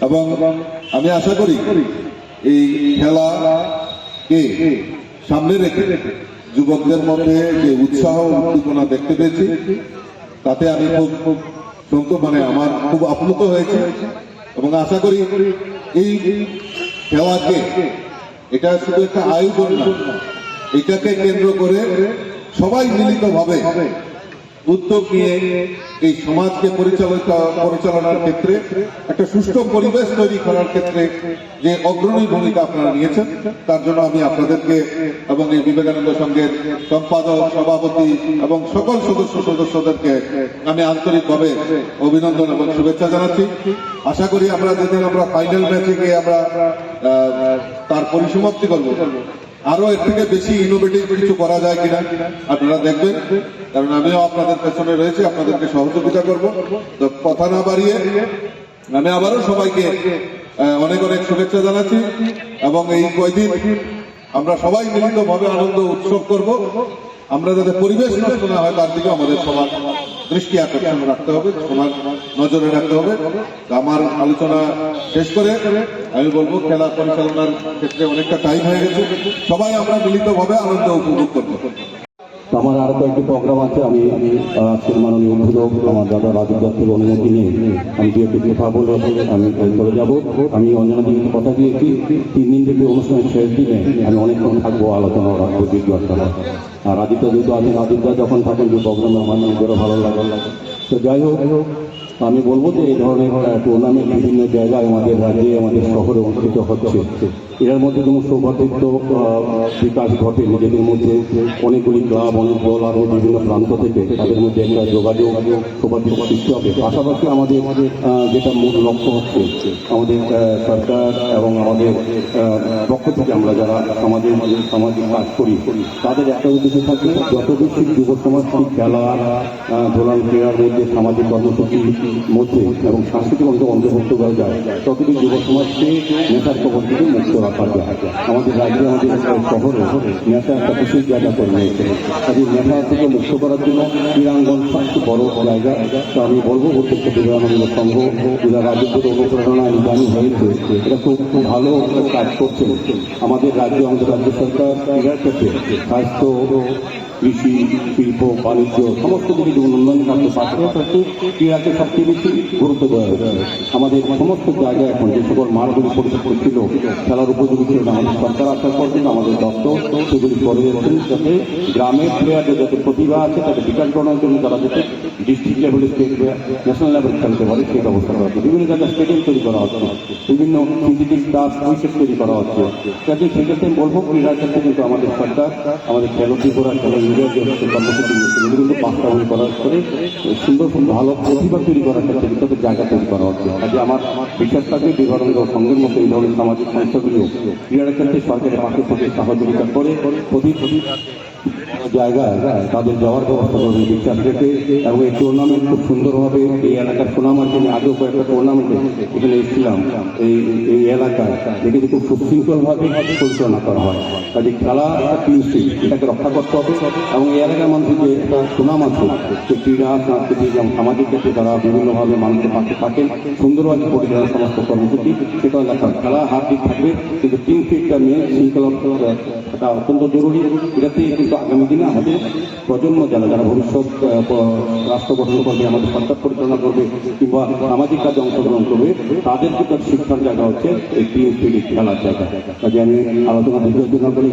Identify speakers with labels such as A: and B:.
A: এবং আমি আশা করি এই খেলাকে সামনে রেখে যুবকদের মধ্যে যে উৎসাহ উদ্দীপনা দেখতে পেয়েছি তাতে আমি খুব আমার খুব আপ্লুত হয়েছে এবং আশা করি এই খেলাকে এটা শুধু একটা আয়োজন না, এটাকে কেন্দ্র করে সবাই মিলিতভাবে উদ্যোগ নিয়ে এই সমাজকে পরিচালনার ক্ষেত্রে একটা সুষ্ঠু পরিবেশ তৈরি করার ক্ষেত্রে যে অগ্রণী ভূমিকা আপনারা নিয়েছেন তার জন্য আমি আপনাদেরকে এবং এই বিবেকানন্দ সংঘের সম্পাদক, সভাপতি এবং সকল সদস্যদেরকে আমি আন্তরিকভাবে অভিনন্দন এবং শুভেচ্ছা জানাচ্ছি। আশা করি আমরা যেদিন আমরা ফাইনাল ম্যাচে গিয়ে আমরা তার পরিসমাপ্তি করব, আরো এর থেকে বেশি ইনোভেটিভ কিছু করা যায় কিনা আপনারা দেখবেন, কারণ আমিও আপনাদের পেছনে রয়েছে, আপনাদেরকে সহযোগিতা করব। তো কথা না বাড়িয়ে আমি আবারও সবাইকে অনেক অনেক শুভেচ্ছা জানাচ্ছি এবং এই কয়দিন আমরা সবাই মিলিতভাবে আনন্দ উৎসব করব। আমরা যাতে পরিবেশ নষ্ট না হয় তার দিকে আমাদের সবার দৃষ্টি আকর্ষণ রাখতে হবে, সবার নজরে রাখতে হবে। আমার আলোচনা শেষ করে আমি বলবো খেলা পরিচালনার ক্ষেত্রে অনেকটা টাইম হয়ে গেছে, সবাই আমরা মিলিতভাবে আনন্দ উপভোগ করবো।
B: আমার আরো কয়েকটি প্রোগ্রাম আছে, আমি মাননীয় উদ্বোধক আমার দাদা রাজীব দত্তের অনুমতি নিয়ে আমি দু একটি কথা বলে আমি চলে যাব। আমি অঞ্জনা দিকে কথা দিয়েছি 3 দিন থেকে অনুষ্ঠানের শেষ দিনে আমি অনেকক্ষণ থাকবো, আলোচনা রাখবো জিজ্ঞাসা। আর রাজীবদা যেহেতু আছেন, রাজীবদা যখন থাকেন যে প্রোগ্রামে আমার নিজেরও ভালো লাগে। তো যাই হোক, আমি বলবো যে এই ধরনের টুর্নামেন্ট বিভিন্ন জায়গায় আমাদের রাজ্যে আমাদের শহরে অনুষ্ঠিত হচ্ছে। এর মধ্যে যেমন সৌভাগ্য বিকাশ ঘটে নিজেদের মধ্যে, অনেকগুলি ক্লাব, অনেক দল আরও বিভিন্ন প্রান্ত থেকে তাদের মধ্যে একটা যোগাযোগ সৌভাগ্য সৃষ্টি হবে। পাশাপাশি আমাদের যেটা মূল লক্ষ্য হচ্ছে, আমাদের সরকার এবং আমাদের পক্ষ থেকে আমরা যারা সামাজিক কাজ করি তাদের একটা উদ্দেশ্য থাকে যত বেশি যুব সমাজকে খেলা, ধোলান ক্রীড়ার মধ্যে, সামাজিক কর্মসূচির মধ্যে এবং সাংস্কৃতিক অংশ অন্তর্ভুক্ত করা যায় ততদিন যুব সমাজকে নেশার কবল থেকে মুক্ত রাখা যায়। আমাদের রাজ্যে, আমাদের শহরে নেশা একটা বিশেষ জায়গা করে নিয়েছে। কাজে নেশা থেকে মুক্ত করার জন্য ক্রীড়াঙ্গন সবচেয়ে বড় জায়গা। তো আমি বলবো প্রত্যেকটা বিবেকানন্দ সংঘ যারা রাজ্যের অনুপ্রেরণায় নিদানি হয়েছে, এটা খুব ভালো কাজ করছে। আমাদের রাজ্য, আমাদের রাজ্য সরকার ক্রীড়ার ক্ষেত্রে স্বাস্থ্য, কৃষি, শিল্প, বাণিজ্য সমস্ত দিকে যেমন উন্নয়ন করতে পারছে, ক্রীড়াকে সবচেয়ে বেশি গুরুত্ব দেওয়া হয়েছে। আমাদের সমস্ত জায়গায় এখন যে সকল মাঠগুলি পরিষ্কার ছিল, খেলার উপযোগী ছিল না, আমাদের সরকার আসার পর কিন্তু আমাদের দপ্তর সেগুলি করে যাচ্ছেন যাতে গ্রামের প্লেয়ারদের যাতে প্রতিভা আছে তাদের বিকাশ করানোর জন্য তারা যাতে ডিস্ট্রিক্ট লেভেলে, স্টেট ন্যাশনাল লেভেলে খেলতে পারে সেই ব্যবস্থা করা হচ্ছে। বিভিন্ন জায়গায় স্টেডিয়াম তৈরি করা হচ্ছে, বিভিন্ন সিনথেটিক টার্ফ উইকেট তৈরি করা হচ্ছে। কাজে সেক্ষেত্রে বলবো ক্রীড়ার ক্ষেত্রে কিন্তু আমাদের সরকার আমাদের খেলোয়াড় খেলা ইন্ডিয়ার যে কর্মসূচি সেগুলো কিন্তু বাস্তবায়ন করার করে সুন্দর ভালো প্রতিভা তৈরি করার ক্ষেত্রে কিন্তু জায়গা তৈরি করা হচ্ছে। কাজে আমার বিশ্বাস থাকে বিবেকানন্দ সংঘের মতো এই ধরনের সামাজিক সংস্থাগুলো ক্রীড়ার ক্ষেত্রে সরকারের পাশে থেকে সহযোগিতা করে প্রতি জায়গায় তাদের যাওয়ার ব্যবস্থা করবে বিশ্বাস রেখে। এবং এই টুর্নামেন্ট খুব সুন্দরভাবে এই এলাকার সুনাম আছে। আমি আগেও কয়েকটা টুর্নামেন্টে এখানে এসেছিলাম এই এলাকায়, এটাকে খুব সুশৃঙ্খলভাবে পরিচালনা করা হয়। কাজে খেলা টিম স্পিরিট এটাকে রক্ষা করতে হবে এবং এই এলাকার মানুষের যে একটা সুনাম আছে যে ক্রীড়া, সাংস্কৃতিক এবং সামাজিক ক্ষেত্রে তারা বিভিন্নভাবে মানুষের পাশে থাকেন, সুন্দরভাবে পরিচালনা সমস্ত কর্মসূচি সেটা এলাকার খেলা হার দিক থাকবে, কিন্তু টিম স্পিরিটটা নিয়ে শৃঙ্খলা থাকা অত্যন্ত জরুরি। এটাতে কিন্তু আগামী দিনে আমাদের প্রজন্ম যারা ভবিষ্যৎ রাষ্ট্র গঠন করবে, আমাদের সরকার পরিচালনা করবে কিংবা সামাজিক কাজে অংশগ্রহণ করবে, তাদের কিন্তু শিক্ষার জায়গা হচ্ছে এই টিম স্পিরিট খেলার জায়গা। কাজে আমি আলোচনা দীর্ঘ করি।